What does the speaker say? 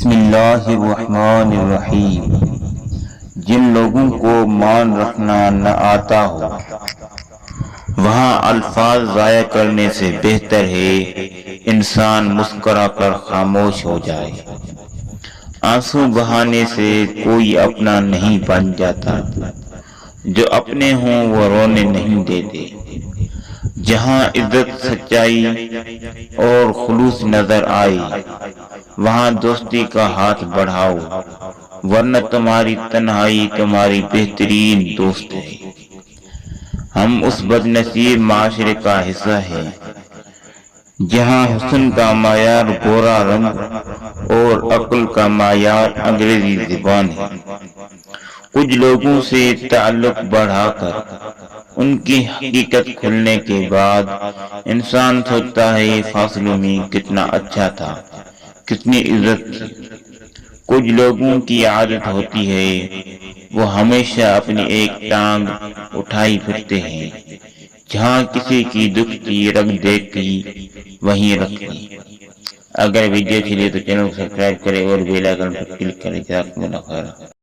بسم اللہ الرحمن الرحیم۔ جن لوگوں کو مان رکھنا نہ آتا ہو وہاں الفاظ ضائع کرنے سے بہتر ہے انسان مسکرا کر خاموش ہو جائے۔ آنسو بہانے سے کوئی اپنا نہیں بن جاتا، جو اپنے ہوں وہ رونے نہیں دیتے۔ جہاں عزت، سچائی اور خلوص نظر آئے وہاں دوستی کا ہاتھ بڑھاؤ، ورنہ تمہاری تنہائی تمہاری بہترین دوست ہے۔ ہم اس بد نصیب معاشرے کا حصہ ہیں جہاں حسن کا معیار گورا رنگ اور عقل کا معیار انگریزی زبان ہے۔ کچھ لوگوں سے تعلق بڑھا کر ان کی حقیقت کھلنے کے بعد انسان سوچتا ہے فاصلوں میں کتنا اچھا تھا، کتنی عزت تھی۔ کچھ لوگوں کی عادت ہوتی ہے وہ ہمیشہ اپنی ایک ٹانگ اٹھائی پھرتے ہیں، جہاں کسی کی دکھتی رگ دیکھی وہیں رکھ دی۔ اگر ویڈیو اچھی لگے تو چینل کو سبسکرائب کریں اور بیل آئیکن پر کلک کریں۔ جزاکم اللہ خیر۔